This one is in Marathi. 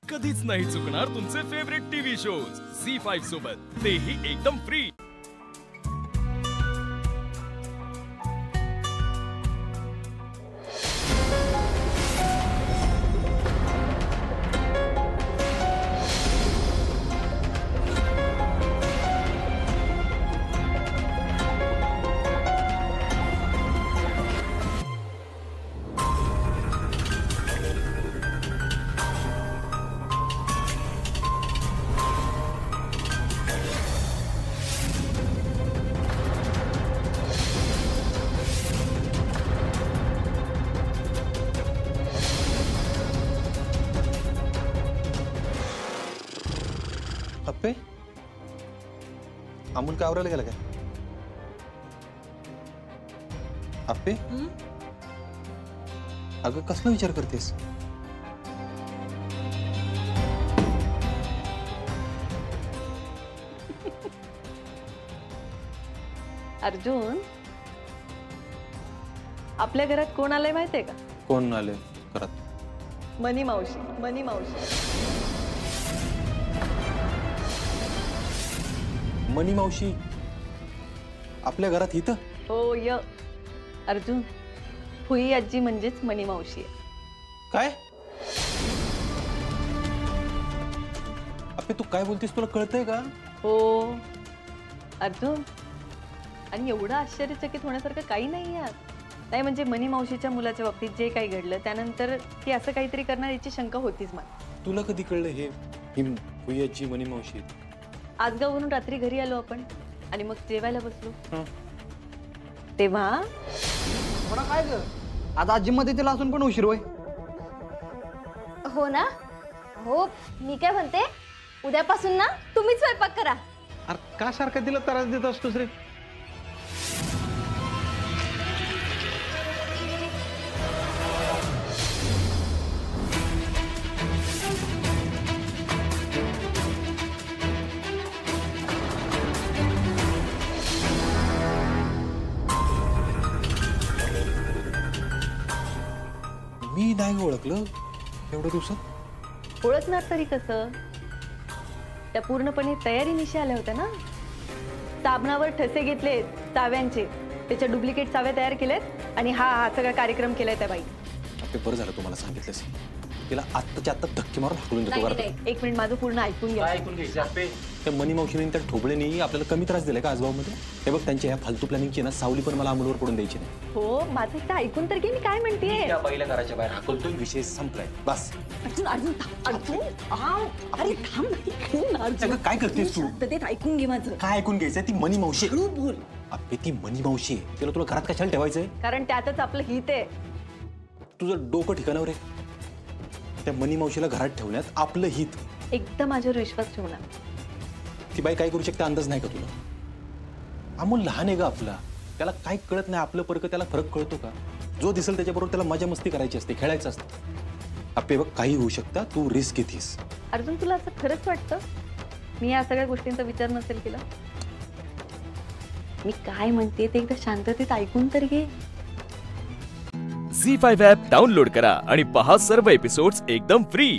कधीच नाही चुकणार तुमचे फेवरेट टीव्ही शोज झी5 सोबत, तेही एकदम फ्री। अप्पे, अमूल का आवरायला गेला काय? अप्पे, अगं कसला विचार करतेस? अर्जुन, आपल्या घरात कोण आलंय माहितीये का? कोण आले घरात? मनी मावशी, मनी मावशी। मनी मावशी आपल्या घरात इथं? हो य अर्जुन, फुई आजी म्हणजेच मनी मावशी आहे। काय? अप्पे तू काय बोलतेस, तुला कळतंय का? हो अर्जुन, आणि एवढं आश्चर्यचकित होण्यासारखं काही नाही यात। नाही म्हणजे मनी मावशीच्या मुलाच्या बाबतीत जे काही घडलं त्यानंतर ती असं काहीतरी करणार याची शंका होतीच मला। तुला कधी कळलं हे फुईयाची मनी मावशी? आज गावून रात्री घरी आलो आपण आणि मग जेवायला बसलो तेव्हा थोडा काय ग, आज आजीमध्ये तिला असून पण उशीर होय। हो ना? हो, मी काय म्हणते, उद्यापासून ना तुम्हीच स्वयंपाक करा। अरे का सारखं तिला त्रास देत असतोस रे? मी नाही ओळखलं एवढ्या दिवसात। ओळखणार तरी कसं? त्या पूर्णपणे तयारीनिशी आल्या होत्या ना। साबणावर ठसे घेतलेत चाव्यांचे, त्याच्या डुप्लिकेट चाव्या तयार केल्यात आणि हा सगळा कार्यक्रम केलाय त्या बाई। अप्पे बरं झालं तुम्हाला सांगितलंस, तिला आत्ताच्या आत्ता धक्के मारून हाकलून देतो घरात। एक मिनिट माझं पूर्ण ऐकून घ्या। ऐकून घ्यायचं अप्पे? त्या मनी मावशीने त्या ठोबळेनी आपल्याला कमी त्रास दिलाय का आजगावमध्ये? हे बघ, त्यांच्या ह्या फालतू प्लॅनिंगची ना सावली पण मला अमूलवर पडून द्यायची नाही। हो, माझं एकदा ऐकून तर घे, मी काय म्हणतेय। त्या बाईला घराच्या बाहेर हाकलतोय, विषय संपलाय बस। अर्जुन अर्जुन अर्जुन, अरे थांब अर्जुन, काय करतेस तू? ते ऐकून घे माझं। काय ऐकून घ्यायचंय? ती मनी मावशी बोल। अप्पे ती मनी मावशी आहे, तिला तुला घरात कशाला ठेवायचंय? कारण त्यातच आपलं हित आहे। तुझं डोकं ठिकाणावर आहे? त्या मनी मावशीला घरात ठेवण्यात आपलं हित? एकदम माझ्यावर विश्वास ठेवणार। ती बाई काय करू शकते अंदाज नाही का तुला? अमोल लहान आहे ग आपला, त्याला काय कळत नाही, आपलं परक त्याला फरक कळतो का? जो दिसेल त्याच्याबरोबर त्याला मजा मस्ती करायची असते, खेळायचं असतं। अप्पे बघ, काही होऊ शकता, तू रिस्क घेतीस। अर्जुन, तुला असं खरंच वाटतं मी या सगळ्या गोष्टींचा विचार नसेल केला? मी काय म्हणते ते एकदा शांततेत ऐकून तर घे। झी5 ॲप डाउनलोड करा आणि पहा सर्व एपिसोड्स एकदम फ्री।